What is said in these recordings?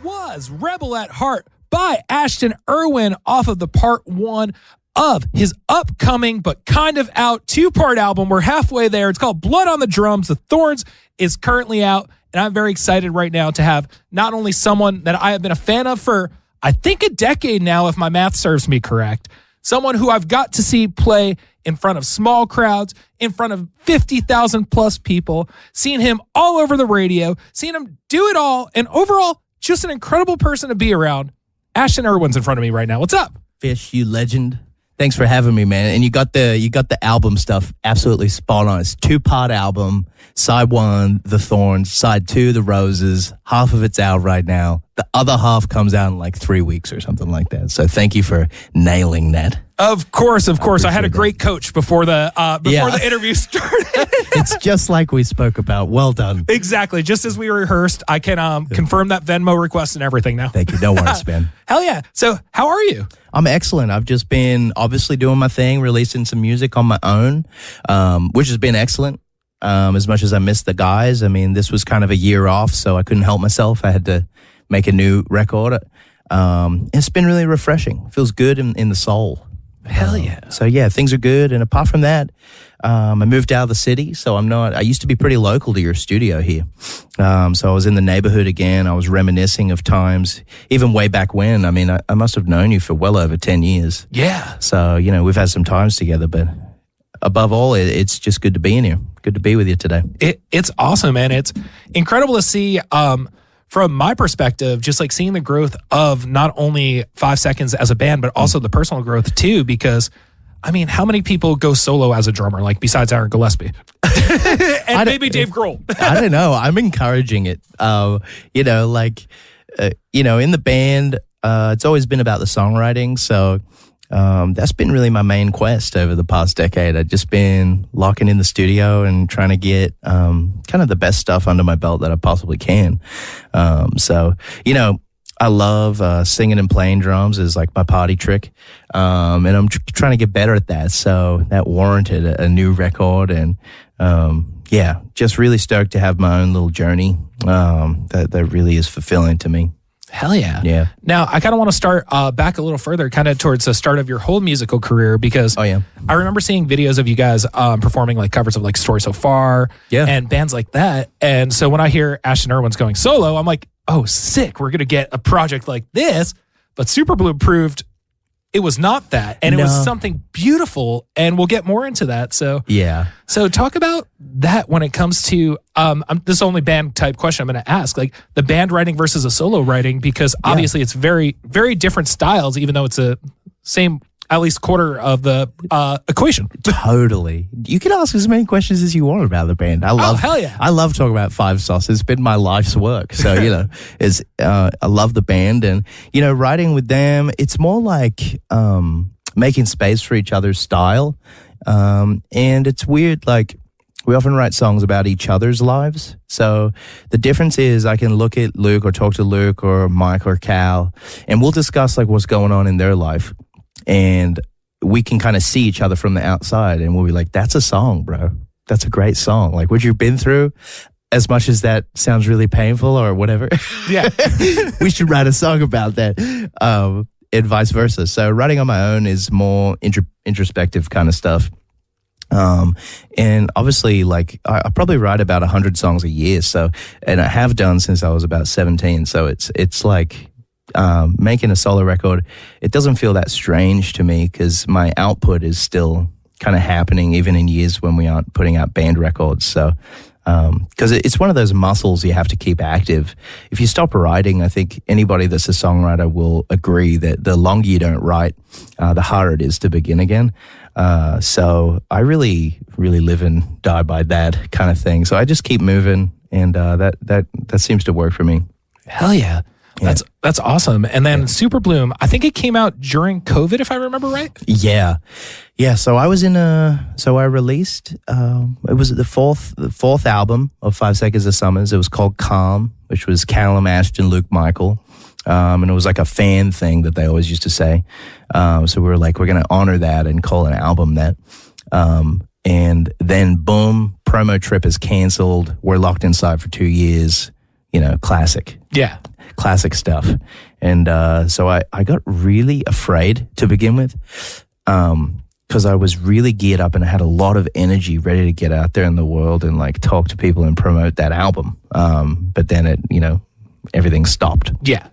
was Rebel at Heart by Ashton Irwin off of the part 1 of his upcoming but kind of out 2-part album. We're halfway there. It's called Blood on the Drums. The Thorns is currently out, and I'm very excited right now to have not only someone that I have been a fan of for, I think, a decade now, if my math serves me correct, someone who I've got to see play in front of small crowds, in front of 50,000 plus people, seen him all over the radio, seen him do it all, and overall, just an incredible person to be around. Ashton Irwin's in front of me right now. What's up? Fish, you legend. Thanks for having me, man. And you got the album stuff absolutely spot on. It's a 2-part album. Side 1, The Thorns. Side 2, The Roses. Half of it's out right now. The other half comes out in like 3 weeks or something like that. So thank you for nailing that. Of course. I had a great coach before the interview started. It's just like we spoke about. Well done. Exactly. Just as we rehearsed, I can confirm that Venmo request and everything now. Thank you. No worries, man. Hell yeah. So how are you? I'm excellent. I've just been obviously doing my thing, releasing some music on my own, which has been excellent. As much as I missed the guys, I mean, this was kind of a year off, so I couldn't help myself. I had to make a new record. It's been really refreshing. It feels good in the soul. Hell yeah. So yeah, things are good. And apart from that, I moved out of the city, so I used to be pretty local to your studio here. So I was in the neighborhood again. I was reminiscing of times, even way back when. I mean, I must have known you for well over 10 years. Yeah. So, we've had some times together, but above all, it's just good to be in here. Good to be with you today. It's awesome, man. It's incredible to see, from my perspective, just like seeing the growth of not only 5 Seconds as a band, but also the personal growth too, because I mean, how many people go solo as a drummer, like besides Aaron Gillespie and maybe Dave Grohl? I don't know. I'm encouraging it. In the band, it's always been about the songwriting. So that's been really my main quest over the past decade. I've just been locking in the studio and trying to get kind of the best stuff under my belt that I possibly can. I love singing and playing drums is like my party trick. And I'm trying to get better at that. So that warranted a new record. And just really stoked to have my own little journey that really is fulfilling to me. Hell yeah. Yeah. Now, I kind of want to start back a little further, kind of towards the start of your whole musical career, because I remember seeing videos of you guys performing like covers of like Story So Far and bands like that. And so when I hear Ashton Irwin's going solo, I'm like, oh, sick. We're going to get a project like this. But Super Blue proved it was not that. And it was something beautiful. And we'll get more into that. So So talk about that when it comes to, this is only band type question I'm going to ask, like the band writing versus a solo writing, because obviously it's very, very different styles, even though it's a same, at least quarter of the equation. Totally. You can ask as many questions as you want about the band. I love talking about Five Sauce. It's been my life's work. So, I love the band, and, writing with them, it's more like making space for each other's style. And it's weird, like, we often write songs about each other's lives. So the difference is I can look at Luke or talk to Luke or Mike or Cal, and we'll discuss like what's going on in their life. And we can kind of see each other from the outside, and we'll be like, that's a song, bro. That's a great song. Like what you've been through, as much as that sounds really painful or whatever. Yeah. We should write a song about that. And vice versa. So writing on my own is more introspective kind of stuff. And obviously, like, I probably write about 100 songs a year. So, and I have done since I was about 17. So it's like, making a solo record, it doesn't feel that strange to me because my output is still kind of happening even in years when we aren't putting out band records. So, because it's one of those muscles you have to keep active. If you stop writing, I think anybody that's a songwriter will agree that the longer you don't write, the harder it is to begin again. So I really, really live and die by that kind of thing. So I just keep moving, and that seems to work for me. Hell yeah. That's awesome. And then Super Bloom, I think it came out during COVID, if I remember right. Yeah. So I was I released, it was the fourth album of 5 Seconds of Summers. It was called Calm, which was Callum, Ashton, Luke, Michael. And it was like a fan thing that they always used to say. So we were like, we're going to honor that and call an album that. And then boom, promo trip is canceled. We're locked inside for 2 years. classic. Yeah. Classic stuff. And so I got really afraid to begin with, because I was really geared up and I had a lot of energy ready to get out there in the world and like talk to people and promote that album. But then it, everything stopped. Yeah.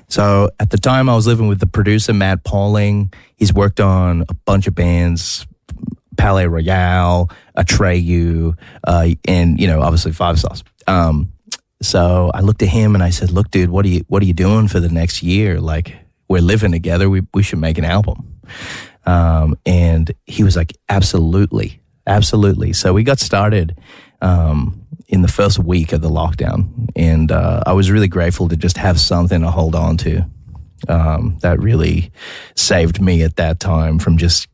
So at the time I was living with the producer, Matt Pauling. He's worked on a bunch of bands, Palais Royale, Atreyu, and, obviously Five Sauce. So I looked at him and I said, look, dude, what are you doing for the next year? Like, we're living together. We should make an album. And he was like, absolutely. So we got started in the first week of the lockdown. And I was really grateful to just have something to hold on to. That really saved me at that time from just,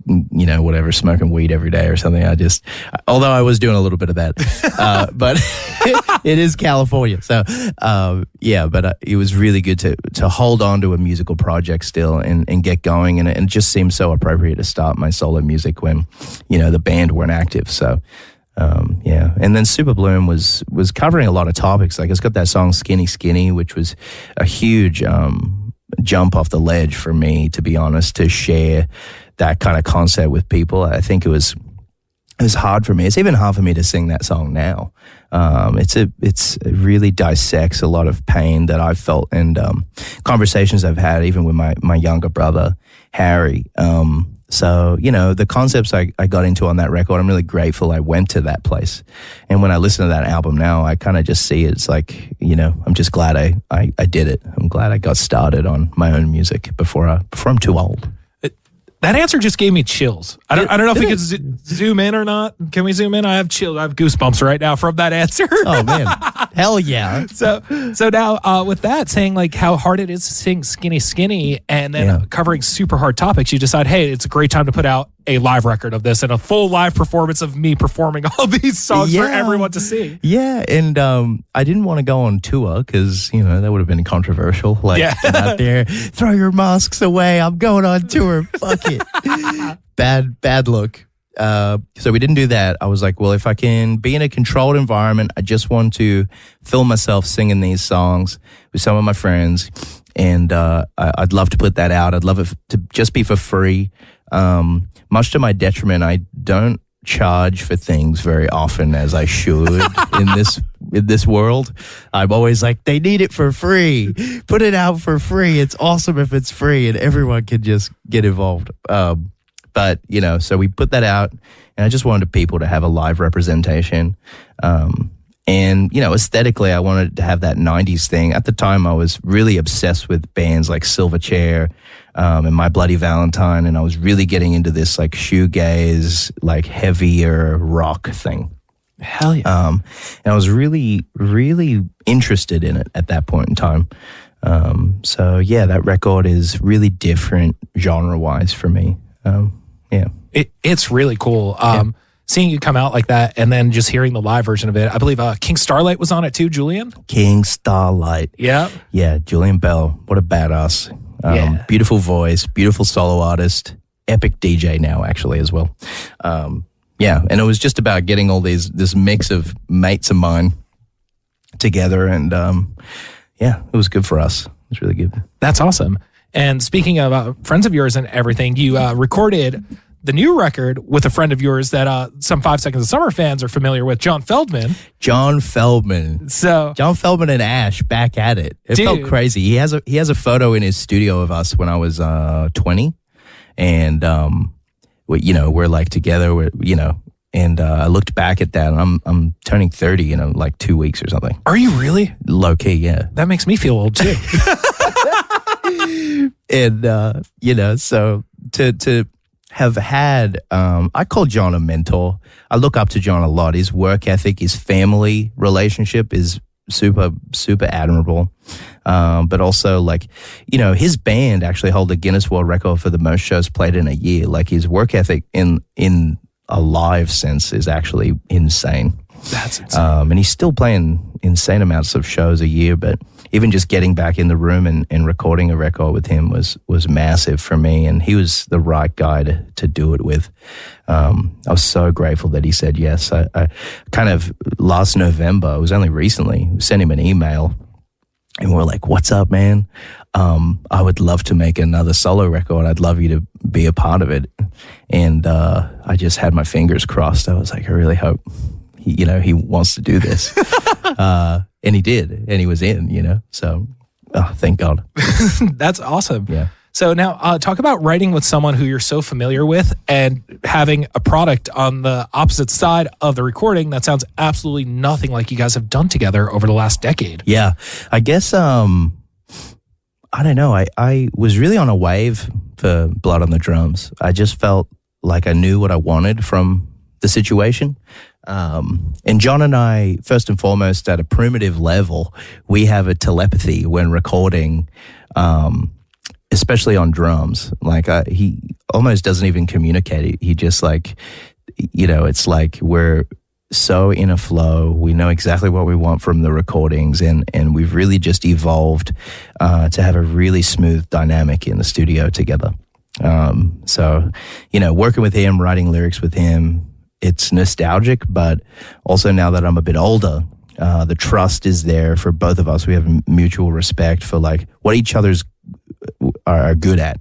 smoking weed every day or something. Although I was doing a little bit of that, but it is California. So, but it was really good to hold on to a musical project still and get going. And it just seemed so appropriate to start my solo music when, the band weren't active. So, and then Super Bloom was covering a lot of topics. Like, it's got that song Skinny Skinny, which was a huge, jump off the ledge for me, to be honest, to share that kind of concept with people. I think it was hard for me. It's even hard for me to sing that song now. It really dissects a lot of pain that I've felt and conversations I've had even with my younger brother, Harry. So, the concepts I got into on that record, I'm really grateful I went to that place. And when I listen to that album now, I kind of just see it's like, I'm just glad I did it. I'm glad I got started on my own music before I'm too old. That answer just gave me chills. I don't know if we could zoom in or not. Can we zoom in? I have chills. I have goosebumps right now from that answer. Oh man, hell yeah! So now with that saying like how hard it is to sing Skinny Skinny and then covering super hard topics, you decide, hey, it's a great time to put out a live record of this and a full live performance of me performing all these songs for everyone to see. Yeah, and I didn't want to go on tour because that would have been controversial. Like, get out there, throw your masks away. I'm going on tour. Fuck it. Bad look. So we didn't do that. I was like, well, if I can be in a controlled environment, I just want to film myself singing these songs with some of my friends, and I'd love to put that out. I'd love it to just be for free. Much to my detriment, I don't charge for things very often as I should in this world. I'm always like, they need it for free. Put it out for free. It's awesome if it's free and everyone can just get involved. But so we put that out, and I just wanted people to have a live representation. And, aesthetically, I wanted to have that 90s thing. At the time, I was really obsessed with bands like Silverchair and My Bloody Valentine, and I was really getting into this, like, shoegaze, like, heavier rock thing. Hell yeah. And I was really, really interested in it at that point in time. So, that record is really different genre-wise for me. It's really cool. Seeing you come out like that and then just hearing the live version of it. I believe King Starlight was on it too, Julian? King Starlight. Yeah. Yeah, Julian Bell. What a badass. Beautiful voice, beautiful solo artist, epic DJ now actually as well. And it was just about getting all this mix of mates of mine together, and it was good for us. It was really good. That's awesome. And speaking of friends of yours and everything, you recorded the new record with a friend of yours that some 5 Seconds of Summer fans are familiar with, John Feldman. John Feldman. So John Feldman and Ash back at it. It felt crazy. He has a photo in his studio of us when I was 20, and we're like together. And I looked back at that, and I'm turning 30 in like 2 weeks or something. Are you really? Low key, yeah. That makes me feel old too. And so to have had, I call John a mentor. I look up to John a lot. His work ethic, his family relationship is super, super admirable. But also, like, his band actually hold the Guinness World Record for the most shows played in a year. Like, his work ethic in a live sense is actually insane. That's insane. And he's still playing insane amounts of shows a year, but even just getting back in the room and recording a record with him was massive for me, and he was the right guy to do it with. I was so grateful that he said yes. I kind of last November, it was only recently, sent him an email, and we're like, "What's up, man? I would love to make another solo record. I'd love you to be a part of it." And I just had my fingers crossed. I was like, I really hope he wants to do this. And he did, and he was in, so thank God. That's awesome. Yeah. So now talk about writing with someone who you're so familiar with and having a product on the opposite side of the recording that sounds absolutely nothing like you guys have done together over the last decade. Yeah. I guess, I don't know. I was really on a wave for Blood on the Drums. I just felt like I knew what I wanted from the situation. And John and I, first and foremost, at a primitive level, we have a telepathy when recording, especially on drums. Like he almost doesn't even communicate. He just it's like we're so in a flow. We know exactly what we want from the recordings, and we've really just evolved to have a really smooth dynamic in the studio together. So, working with him, writing lyrics with him, it's nostalgic, but also now that I'm a bit older, the trust is there for both of us. We have mutual respect for what each other's are good at.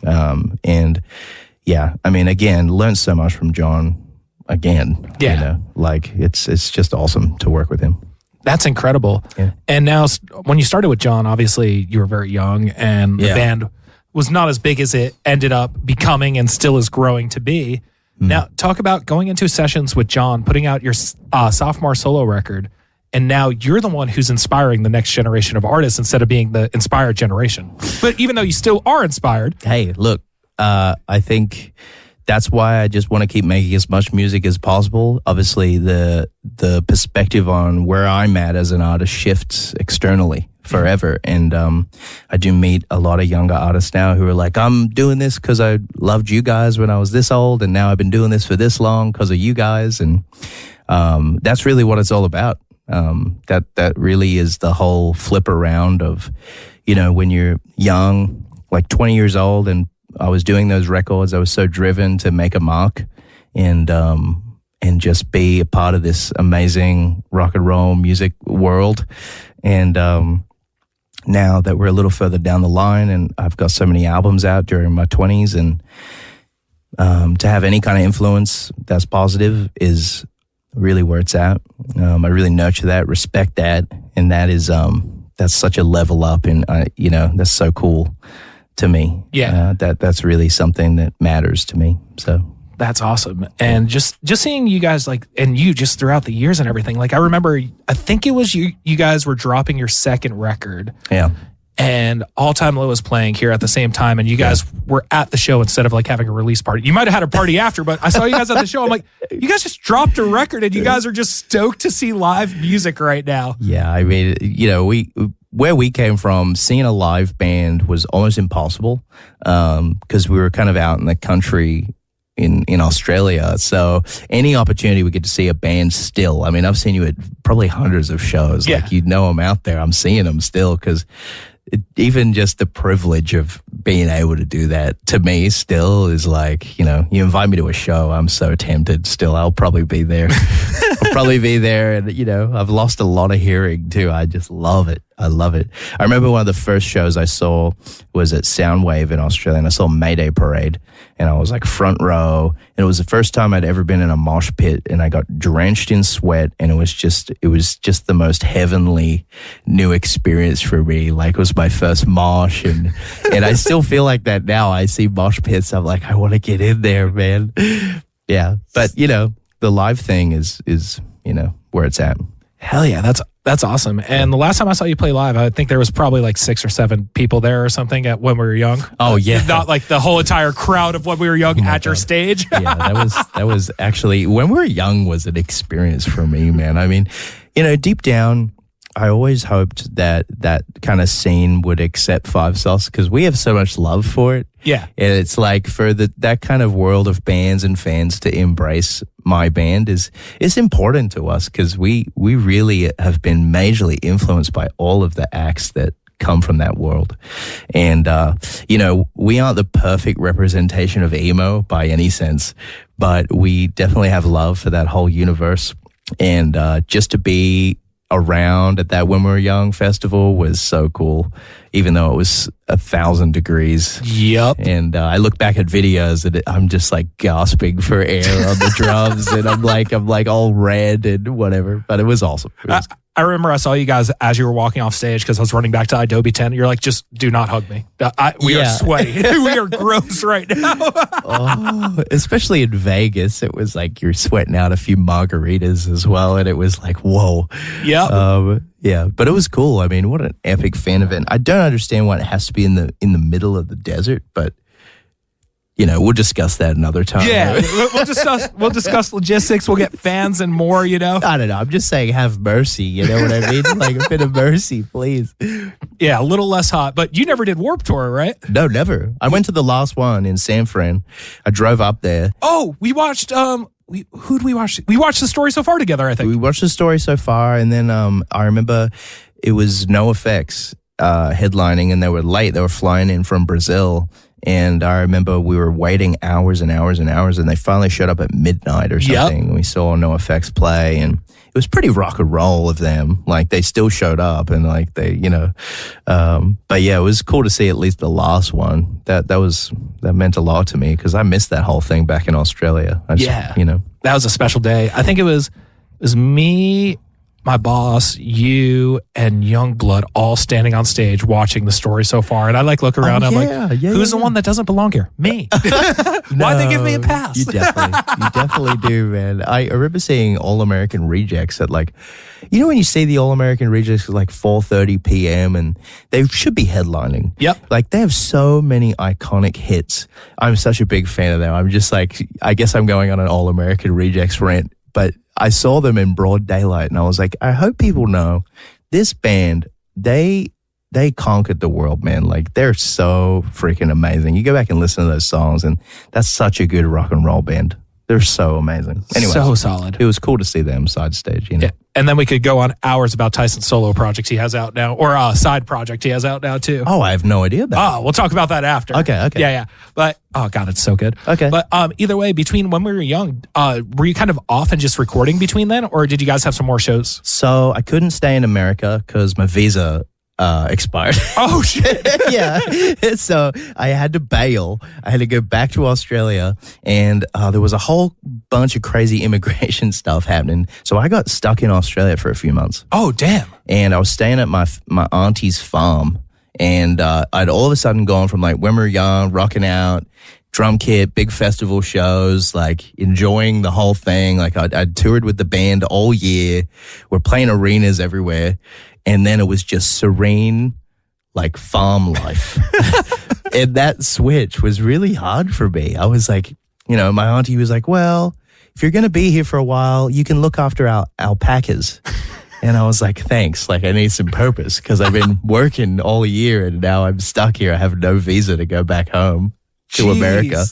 And yeah, I mean, again, learned so much from John again. Yeah. It's just awesome to work with him. That's incredible. Yeah. And now when you started with John, obviously you were very young and the band was not as big as it ended up becoming and still is growing to be. Now, talk about going into sessions with John, putting out your sophomore solo record, and now you're the one who's inspiring the next generation of artists instead of being the inspired generation. But even though you still are inspired. Hey, look, I think that's why I just want to keep making as much music as possible. Obviously, the perspective on where I'm at as an artist shifts externally forever. And I do meet a lot of younger artists now who are like, I'm doing this because I loved you guys when I was this old, and now I've been doing this for this long because of you guys. And that's really what it's all about. That really is the whole flip around of, when you're young, like 20 years old, and I was doing those records, I was so driven to make a mark and just be a part of this amazing rock and roll music world. And now that we're a little further down the line and I've got so many albums out during my 20s, and to have any kind of influence that's positive is really where it's at. I really nurture that, respect that, and that is that's such a level up, and that's so cool to me. Yeah, that's really something that matters to me. So that's awesome. And just seeing you guys and you just throughout the years and everything. I remember, I think it was you guys were dropping your second record. Yeah. And All Time Low was playing here at the same time, and you guys were at the show instead of having a release party. You might have had a party after, but I saw you guys at the show. I'm like, you guys just dropped a record, and you guys are just stoked to see live music right now. Yeah, I mean, where we came from, seeing a live band was almost impossible because we were kind of out in the country in Australia. So any opportunity we get to see a band still. I mean, I've seen you at probably hundreds of shows. Yeah. I'm out there. I'm seeing them still because even just the privilege of being able to do that to me still is you invite me to a show, I'm so tempted still. I'll probably be there. And I've lost a lot of hearing too. I just love it. I love it. I remember one of the first shows I saw was at Soundwave in Australia, and I saw Mayday Parade, and I was front row, and it was the first time I'd ever been in a mosh pit, and I got drenched in sweat, and it was just the most heavenly new experience for me. It was my first mosh, and I still feel like that now. I see mosh pits, I'm like, I want to get in there, man. Yeah, but the live thing is where it's at. Hell yeah, that's awesome. And the last time I saw you play live, I think there was probably 6 or 7 people there or something when we were young. Oh yeah, not the whole entire crowd of when we were young at your stage. Yeah, that was actually, when we were young was an experience for me, man. I mean, deep down, I always hoped that kind of scene would accept Five Sauce because we have so much love for it. Yeah. And it's like for that kind of world of bands and fans to embrace my band is important to us because we really have been majorly influenced by all of the acts that come from that world. And, we aren't the perfect representation of emo by any sense, but we definitely have love for that whole universe. And just to be around at that When We Were Young festival was so cool, even though it was 1,000 degrees. Yep. And I look back at videos and I'm just like gasping for air on the drums, and I'm like all red and whatever. But it was awesome. I remember I saw you guys as you were walking off stage because I was running back to Idobi 10. You're like, just do not hug me. We are sweaty. We are gross right now. Especially in Vegas, it was like you're sweating out a few margaritas as well, and it was like, whoa. Yep. Yeah, but it was cool. I mean, what an epic fan event. I don't understand why it has to be in the middle of the desert, but we'll discuss that another time. Yeah, we'll discuss logistics. We'll get fans and more, I don't know. I'm just saying have mercy. You know what I mean? Like a bit of mercy, please. Yeah, a little less hot. But you never did Warped Tour, right? No, never. I went to the last one in San Fran. I drove up there. Oh, we watched... who'd we watch? We watched The Story So Far together, I think. We watched The Story So Far, and then I remember it was NoFX headlining, and they were late. They were flying in from Brazil. And I remember we were waiting hours and hours and hours, and they finally showed up at midnight or something. Yep. We saw NoFX play, and it was pretty rock and roll of them. Like, they still showed up, and like they, but yeah, it was cool to see at least the last one. That meant a lot to me because I missed that whole thing back in Australia. That was a special day. I think it was me, my boss, you, and Youngblood all standing on stage watching The Story So Far. And I look around, who's the one that doesn't belong here? Me. Why'd they give me a pass? You definitely do, man. I remember seeing All American Rejects at when you see the All American Rejects at 4:30 p.m. and they should be headlining. Yep. They have so many iconic hits. I'm such a big fan of them. I'm just I guess I'm going on an All American Rejects rant, but I saw them in broad daylight, and I was like, I hope people know this band, they conquered the world, man. They're so freaking amazing. You go back and listen to those songs, and that's such a good rock and roll band. They're so amazing. Anyway, so solid. It was cool to see them side stage, Yeah. And then we could go on hours about Tyson's solo projects he has out now, or a side project he has out now too. Oh, I have no idea about that. Oh, we'll talk about that after. Okay. Yeah. But, oh God, it's so good. Okay. But either way, between When We Were Young, were you kind of off and just recording between then, or did you guys have some more shows? So I couldn't stay in America because my visa expired. Oh, shit. Yeah. So I had to bail. I had to go back to Australia, and there was a whole bunch of crazy immigration stuff happening. So I got stuck in Australia for a few months. Oh, damn. And I was staying at my auntie's farm, and I'd all of a sudden gone from When We Were Young, rocking out, drum kit, big festival shows, enjoying the whole thing. I'd toured with the band all year. We're playing arenas everywhere. And then it was just serene, farm life. And that switch was really hard for me. I was my auntie was like, well, if you're going to be here for a while, you can look after our alpacas. And I was like, thanks. I need some purpose because I've been working all year and now I'm stuck here. I have no visa to go back home to America.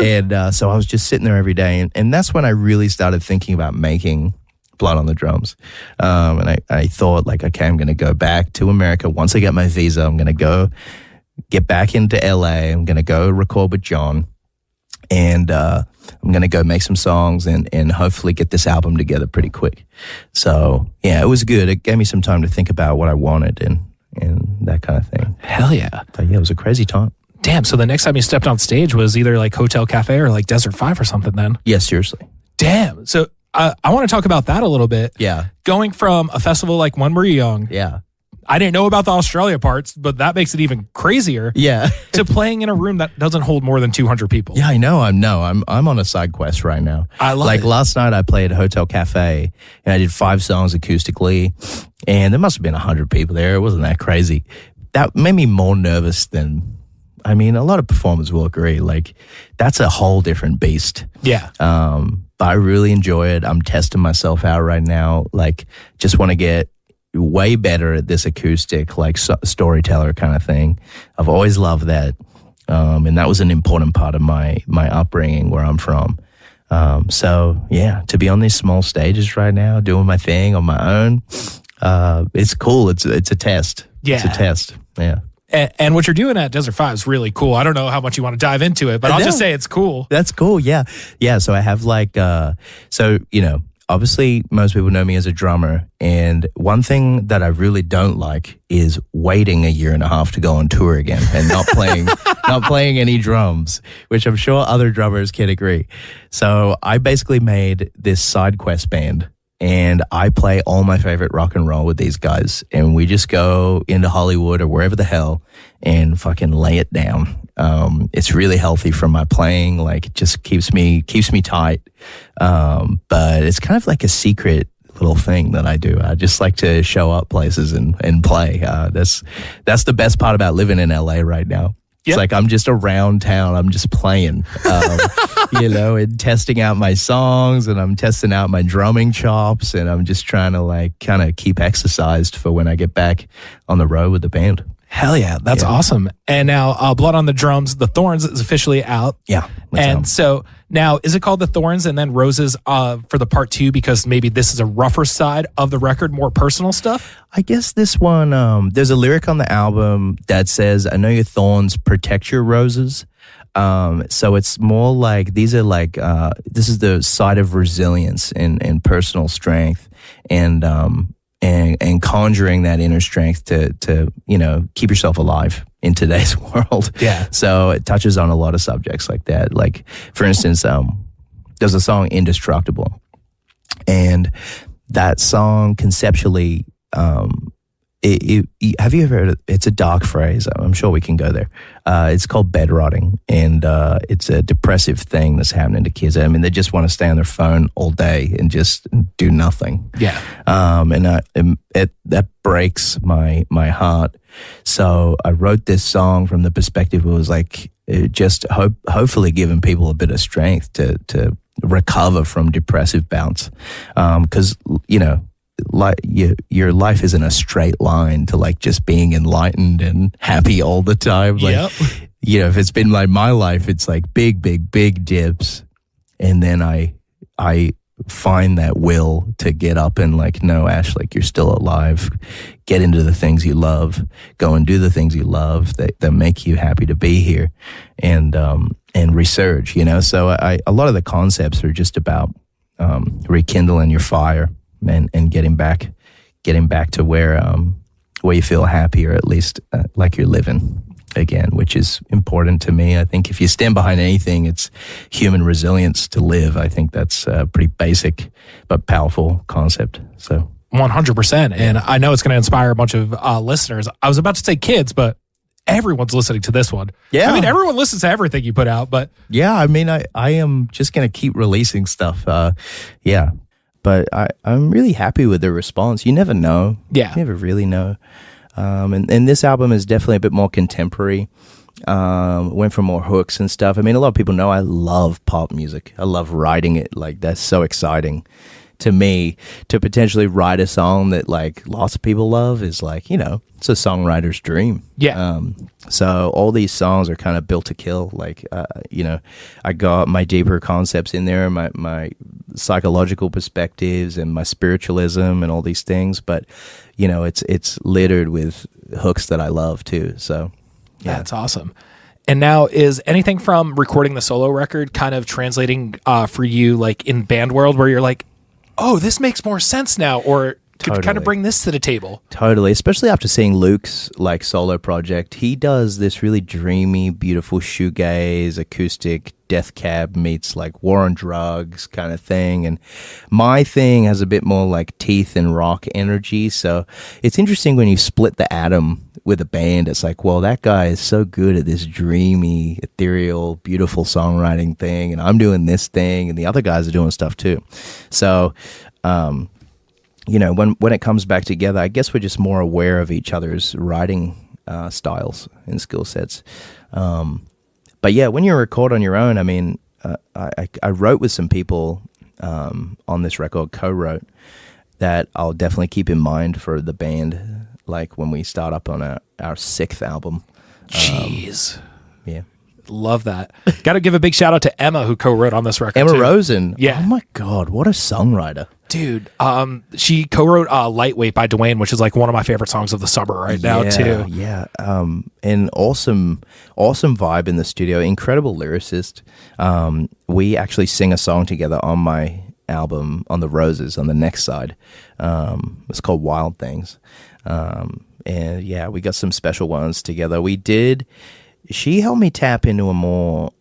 And so I was just sitting there every day. And that's when I really started thinking about making Blood on the Drums. And I thought okay, I'm going to go back to America. Once I get my visa, I'm going to go get back into LA. I'm going to go record with John. And I'm going to go make some songs and hopefully get this album together pretty quick. So, yeah, it was good. It gave me some time to think about what I wanted and that kind of thing. Hell yeah. But yeah, it was a crazy time. Damn, so the next time you stepped on stage was either Hotel Cafe or Desert 5 or something then? Yeah, seriously. Damn. So I want to talk about that a little bit. Yeah. Going from a festival like When We Were Young. Yeah. I didn't know about the Australia parts, but that makes it even crazier. Yeah. To playing in a room that doesn't hold more than 200 people. Yeah, I know. I'm on a side quest right now. I love it. Last night I played Hotel Cafe and I did 5 songs acoustically, and there must have been 100 people there. It wasn't that crazy. That made me more nervous than, a lot of performers will agree. That's a whole different beast. Yeah. But I really enjoy it. I'm testing myself out right now. Just want to get way better at this acoustic, like storyteller kind of thing. I've always loved that. And that was an important part of my upbringing where I'm from. So yeah, to be on these small stages right now, doing my thing on my own, it's cool. It's a test. Yeah. It's a test. Yeah. And what you're doing at Desert 5 is really cool. I don't know how much you want to dive into it, but I'll just say it's cool. That's cool. Yeah. Yeah. So I have like, obviously most people know me as a drummer. And one thing that I really don't like is waiting a year and a half to go on tour again and not playing any drums, which I'm sure other drummers can agree. So I basically made this side quest band. And I play all my favorite rock and roll with these guys. And we just go into Hollywood or wherever the hell and fucking lay it down. It's really healthy for my playing. Like, it just keeps me tight. But it's kind of like a secret little thing that I do. I just like to show up places and play. That's the best part about living in LA right now. It's like I'm just around town. I'm just playing, and testing out my songs, and I'm testing out my drumming chops, and I'm just trying to like kind of keep exercised for when I get back on the road with the band. Hell yeah, that's awesome. And now Blood on the Drums, The Thorns is officially out. Yeah. And so now, is it called The Thorns and then Roses for the part 2 because maybe this is a rougher side of the record, more personal stuff? I guess this one, there's a lyric on the album that says, I know your thorns protect your roses. So it's more like, these are like, this is the side of resilience and personal strength and conjuring that inner strength to keep yourself alive in today's world. Yeah. So it touches on a lot of subjects like that. Like, for instance, there's a song Indestructible, and that song conceptually, have you ever heard it? It's a dark phrase. I'm sure we can go there. It's called bed rotting, and it's a depressive thing that's happening to kids. I mean, they just want to stay on their phone all day and just do nothing. Yeah. That breaks my heart. So I wrote this song from the perspective it was like just hopefully giving people a bit of strength to recover from depressive bouts, because like your life isn't a straight line to like just being enlightened and happy all the time. Like, if it's been like my life, it's like big dips, and then I find that will to get up and like, no, Ash, like, you're still alive. Get into the things you love. Go and do the things you love that make you happy to be here, and resurge. So a lot of the concepts are just about rekindling your fire. And getting back to where you feel happy, or at least like you're living again, which is important to me. I think if you stand behind anything, it's human resilience to live. I think that's a pretty basic but powerful concept. So 100%. And I know it's going to inspire a bunch of listeners. I was about to say kids, but everyone's listening to this one. Yeah. I mean, everyone listens to everything you put out, but yeah, I mean, I am just going to keep releasing stuff. Yeah. But I'm really happy with the response. You never know. Yeah. You never really know. And this album is definitely a bit more contemporary. Went for more hooks and stuff. I mean, a lot of people know I love pop music. I love writing it. Like, that's so exciting to me. To potentially write a song that like lots of people love is like, it's a songwriter's dream. Yeah. So all these songs are kind of built to kill. Like, I got my deeper concepts in there, my psychological perspectives and my spiritualism and all these things. But, it's littered with hooks that I love too. So yeah. That's awesome. And now, is anything from recording the solo record kind of translating for you, like in band world, where you're like, oh, this makes more sense now, or to kind of bring this to the table? Totally, especially after seeing Luke's like solo project. He does this really dreamy, beautiful shoegaze, acoustic, Death Cab meets like War on Drugs kind of thing. And my thing has a bit more like teeth and rock energy. So it's interesting when you split the atom with a band. It's like, well, that guy is so good at this dreamy, ethereal, beautiful songwriting thing, and I'm doing this thing, and the other guys are doing stuff too. So when it comes back together, I guess we're just more aware of each other's writing styles and skill sets. But yeah, when you record on your own, I mean, I wrote with some people on this record, co-wrote, that I'll definitely keep in mind for the band, like when we start up on our sixth album. Jeez. Yeah. Love that. Got to give a big shout out to Emma, who co-wrote on this record. Emma Rosen. Yeah. Oh my God, what a songwriter. Dude, she co-wrote Lightweight by Dwayne, which is like one of my favorite songs of the summer now too. Yeah. And awesome vibe in the studio. Incredible lyricist. We actually sing a song together on my album, on the Roses, on the next side. It's called Wild Things. And yeah, we got some special ones together. She helped me tap into a more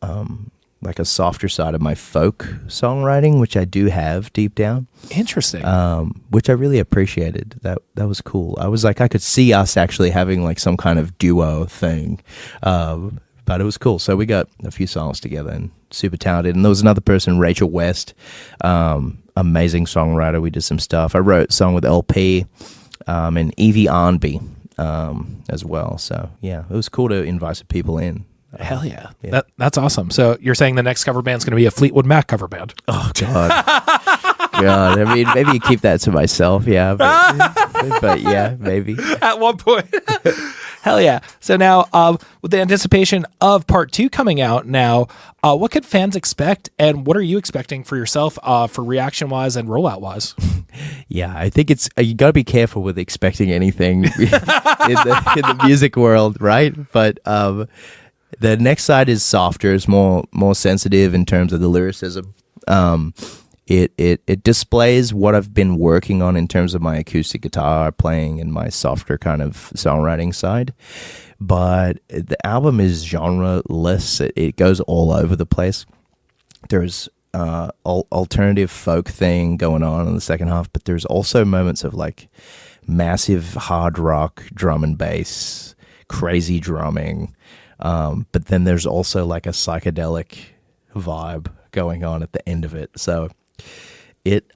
like a softer side of my folk songwriting, which I do have deep down. Interesting. Which I really appreciated. That was cool. I was like, I could see us actually having like some kind of duo thing. But it was cool. So we got a few songs together and super talented. And there was another person, Rachel West, amazing songwriter. We did some stuff. I wrote a song with LP and Evie Arnby as well. So yeah, it was cool to invite some people in. Hell yeah. That's awesome. So you're saying the next cover band's going to be a Fleetwood Mac cover band? Oh God. God, I mean, maybe you keep that to myself, yeah. But yeah, maybe. At one point. Hell yeah. So now, with the anticipation of part 2 coming out now, what could fans expect, and what are you expecting for yourself for reaction-wise and rollout-wise? Yeah, I think it's you got to be careful with expecting anything in the music world, right? But the next side is softer, it's more sensitive in terms of the lyricism. It displays what I've been working on in terms of my acoustic guitar playing and my softer kind of songwriting side. But the album is genre-less. It goes all over the place. There's alternative folk thing going on in the second half, but there's also moments of like massive hard rock drum and bass, crazy drumming. But then there's also like a psychedelic vibe going on at the end of it. So it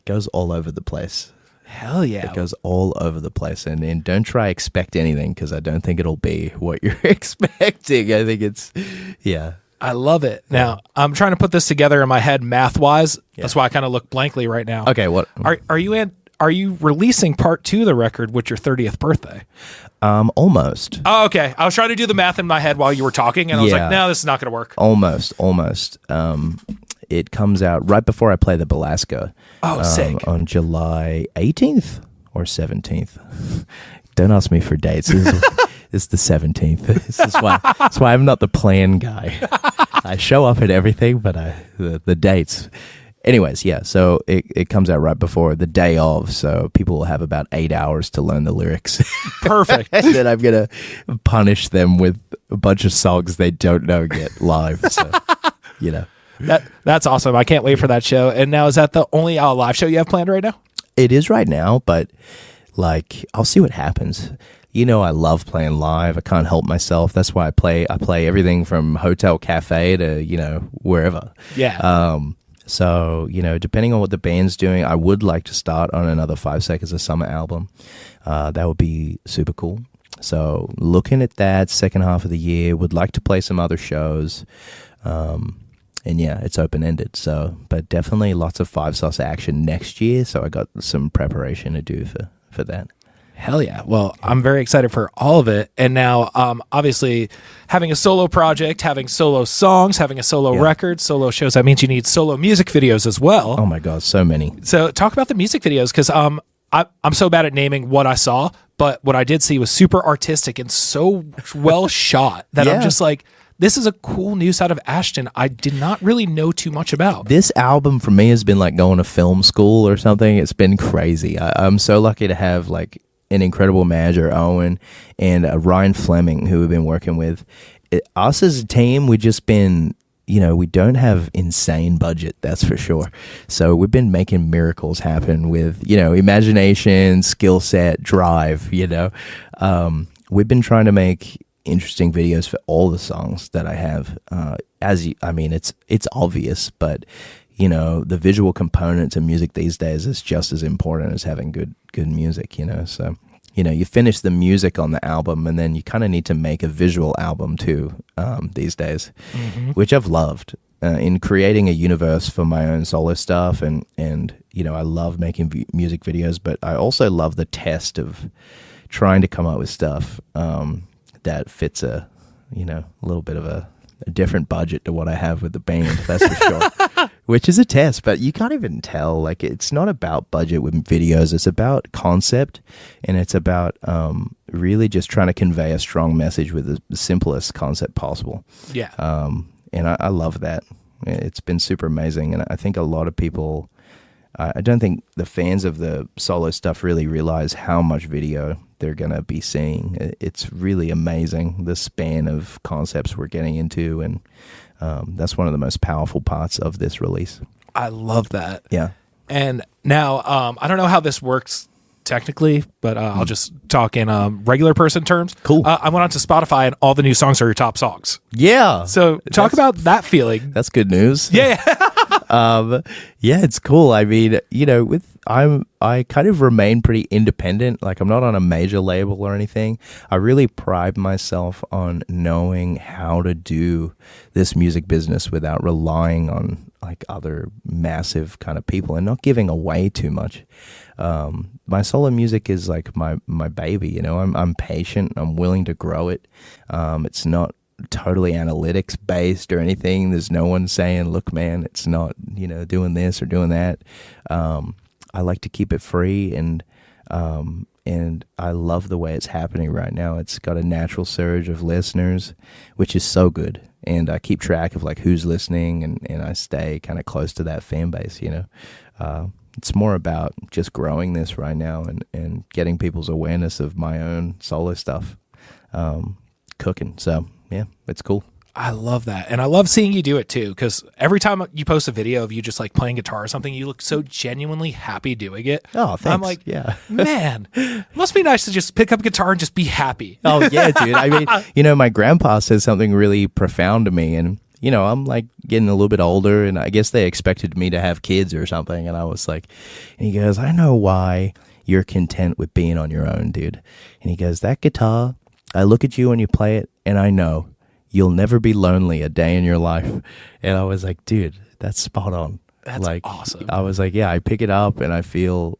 goes all over the place. Hell yeah. It goes all over the place. And don't try expect anything, because I don't think it'll be what you're expecting. I think it's, yeah. I love it. Now, I'm trying to put this together in my head math-wise. Yeah. That's why I kind of look blankly right now. Okay, what? Are you releasing part 2 of the record with your 30th birthday? Almost. Oh, okay. I was trying to do the math in my head while you were talking, and I was like, no, this is not going to work. Almost. It comes out right before I play the Belasco. Oh, sick. On July 18th or 17th. Don't ask me for dates. It's the 17th. That's why I'm not the plan guy. I show up at everything, but the dates. Anyways, yeah, so it comes out right before the day of, so people will have about 8 hours to learn the lyrics. Perfect. And then I'm going to punish them with a bunch of songs they don't know yet live. So, you know. That's awesome. I can't wait for that show. And now, is that the only live show you have planned right now? It is right now, but like I'll see what happens. You know, I love playing live. I can't help myself. That's why I play everything from hotel cafe to, you know, wherever. Yeah. So, you know, depending on what the band's doing, I would like to start on another 5 Seconds of Summer album. That would be super cool. So looking at that second half of the year, would like to play some other shows. And yeah, it's open-ended. So, but definitely lots of 5 Sauce action next year. So I got some preparation to do for that. Hell yeah. Well, I'm very excited for all of it. And now, obviously, having a solo project, having solo songs, having a solo record, solo shows, that means you need solo music videos as well. Oh my God, so many. So talk about the music videos, because I'm so bad at naming what I saw, but what I did see was super artistic and so well shot that I'm just like, this is a cool new side of Ashton I did not really know too much about. This album for me has been like going to film school or something. It's been crazy. I'm so lucky to have like an incredible manager, Irwin, and Ryan Fleming, who we've been working with. Us as a team, we've just been, you know, we don't have insane budget, that's for sure. So we've been making miracles happen with, you know, imagination, skill set, drive, you know. We've been trying to make interesting videos for all the songs that I have. It's obvious, but you know, the visual component to music these days is just as important as having good music, you know. So, you know, you finish the music on the album and then you kind of need to make a visual album too these days, which I've loved. in creating a universe for my own solo stuff, and I love making music videos, but I also love the test of trying to come up with stuff that fits a little bit of a different budget to what I have with the band, that's for sure. Which is a test, but you can't even tell. Like, it's not about budget with videos. It's about concept, and it's about really just trying to convey a strong message with the simplest concept possible. Yeah. And I love that. It's been super amazing, and I think a lot of people, I don't think the fans of the solo stuff really realize how much video they're going to be seeing. It's really amazing, the span of concepts we're getting into, and that's one of the most powerful parts of this release. I love that. Yeah. And now, I don't know how this works technically, but I'll just talk in regular person terms. Cool. I went onto Spotify, and all the new songs are your top songs. Yeah. So talk about that feeling. That's good news. Yeah. Yeah, it's cool. I mean, I kind of remain pretty independent. Like, I'm not on a major label or anything. I really pride myself on knowing how to do this music business without relying on like other massive kind of people and not giving away too much. My solo music is like my baby. I'm patient. I'm willing to grow it. It's not totally analytics based or anything. There's no one saying, look, man, it's not, doing this or doing that. I like to keep it free, and I love the way it's happening right now. It's got a natural surge of listeners, which is so good. And I keep track of like who's listening, and I stay kind of close to that fan base, It's more about just growing this right now and getting people's awareness of my own solo stuff cooking. So yeah, it's cool. I love that. And I love seeing you do it too, because every time you post a video of you just like playing guitar or something, you look so genuinely happy doing it. Oh, thanks. I'm like, yeah, man, must be nice to just pick up a guitar and just be happy. Oh, yeah, dude. I mean, my grandpa said something really profound to me, and I'm like getting a little bit older, and I guess they expected me to have kids or something. And I was like, and he goes, I know why you're content with being on your own, dude. And he goes, that guitar, I look at you when you play it, and I know you'll never be lonely a day in your life. And I was like, dude, that's spot on. That's like, awesome. I was like, yeah, I pick it up and I feel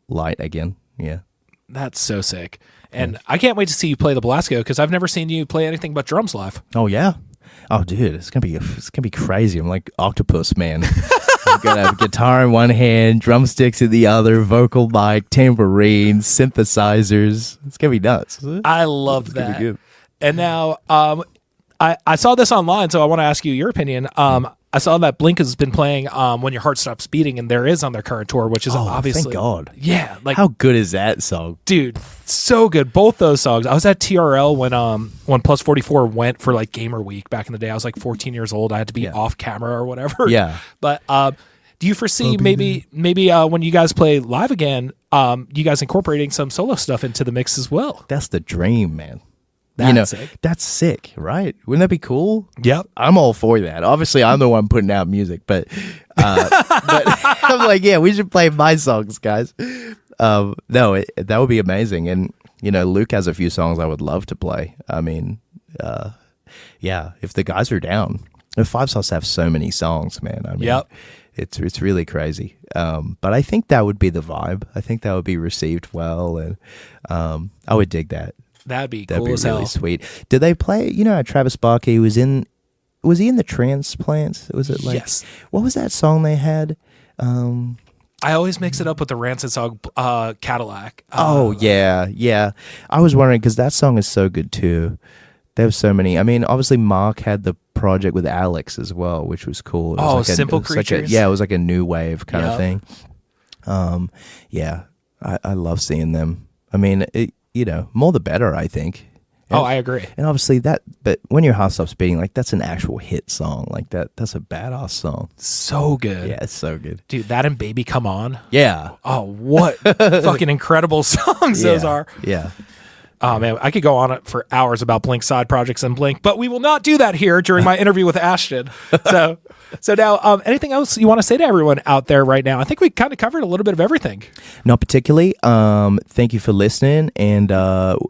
light again. Yeah. That's so sick. And I can't wait to see you play the Belasco, because I've never seen you play anything but drums live. Oh yeah. Oh dude, it's gonna be crazy. I'm like Octopus Man. I've got a guitar in one hand, drumsticks in the other, vocal mic, tambourines, synthesizers. It's gonna be nuts. I love that. Good. And now, I saw this online, so I want to ask you your opinion. I saw that Blink has been playing When Your Heart Stops Beating, and there is on their current tour, which is obviously... thank God. Yeah. Like, how good is that song? Dude, so good. Both those songs. I was at TRL when Plus 44 went for like Gamer Week back in the day. I was like 14 years old. I had to be off camera or whatever. Yeah. But do you foresee maybe when you guys play live again, you guys incorporating some solo stuff into the mix as well? That's the dream, man. That's sick. That's sick, right? Wouldn't that be cool? Yep. I'm all for that. Obviously, I'm the one putting out music, but I'm like, yeah, we should play my songs, guys. No, that would be amazing. And, Luke has a few songs I would love to play. I mean, yeah, if the guys are down. Five Sauce have so many songs, man. I mean, yep. It's really crazy. But I think that would be the vibe. I think that would be received well, and I would dig that. That'd be cool as hell. Really sweet. Did they play? Travis Barker was he in the Transplants? Was it like? Yes. What was that song they had? I always mix it up with the Rancid song Cadillac. Oh yeah. I was wondering, because that song is so good too. There was so many. I mean, obviously Mark had the project with Alex as well, which was cool. Simple Creatures. It was like a new wave kind of thing. Yeah, I love seeing them. I mean, more the better, I think. And, I agree. And obviously but When Your Heart Stops Beating, like, that's an actual hit song. Like, that's a badass song. So good. Yeah, it's so good. Dude, that and Baby Come On. Yeah. Oh, what fucking incredible songs those are. Yeah. Oh man, I could go on it for hours about Blink side projects and Blink, but we will not do that here during my interview with Ashton. So now, anything else you want to say to everyone out there right now? I think we kind of covered a little bit of everything. Not particularly. Thank you for listening, and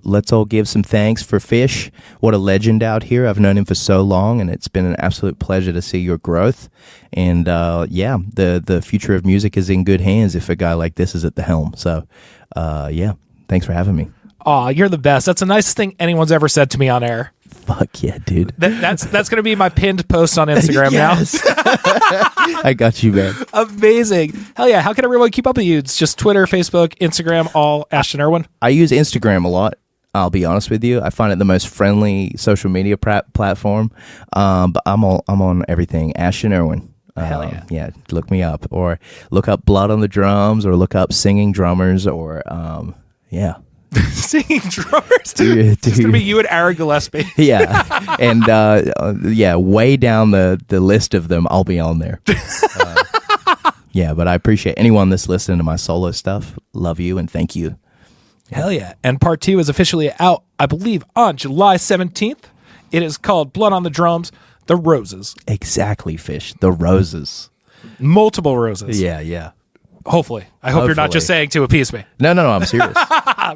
let's all give some thanks for Fish. What a legend out here. I've known him for so long, and it's been an absolute pleasure to see your growth. And yeah, the future of music is in good hands if a guy like this is at the helm. So yeah, thanks for having me. Aw, you're the best. That's the nicest thing anyone's ever said to me on air. Fuck yeah, dude. That's going to be my pinned post on Instagram now. I got you, man. Amazing. Hell yeah. How can everyone keep up with you? It's just Twitter, Facebook, Instagram, all Ashton Irwin. I use Instagram a lot. I'll be honest with you. I find it the most friendly social media platform. But I'm on everything. Ashton Irwin. Hell yeah. Yeah, look me up. Or look up Blood on the Drums, or look up Singing Drummers, or yeah. Singing drummers? It's going to be you and Aaron Gillespie. Yeah. And yeah, way down the list of them, I'll be on there. Yeah, but I appreciate anyone that's listening to my solo stuff. Love you and thank you. Hell yeah. And part 2 is officially out, I believe, on July 17th. It is called Blood on the Drums, The Roses. Exactly, Fish. The Roses. Multiple roses. Yeah. Hopefully. I hope you're not just saying to appease me. No, I'm serious.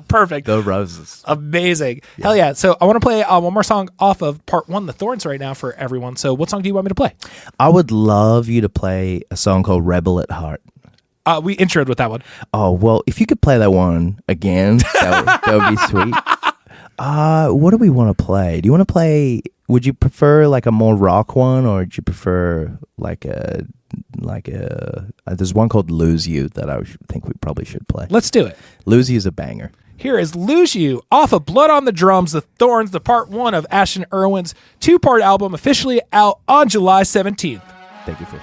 Perfect. The Roses. Amazing. Yeah. Hell yeah. So I want to play one more song off of part 1, The Thorns, right now for everyone. So what song do you want me to play? I would love you to play a song called Rebel at Heart. We introed with that one. Oh, well, if you could play that one again, that would be sweet. What do we want to play? Do you want to play, would you prefer like a more rock one, or do you prefer like a there's one called Lose You that I think we probably should play. Let's do it. Lose You is a banger. Here is Lose You off of Blood on the Drums, The Thorns, the part 1 of Ashton Irwin's 2-part album, officially out on July 17th. Thank you, Fish.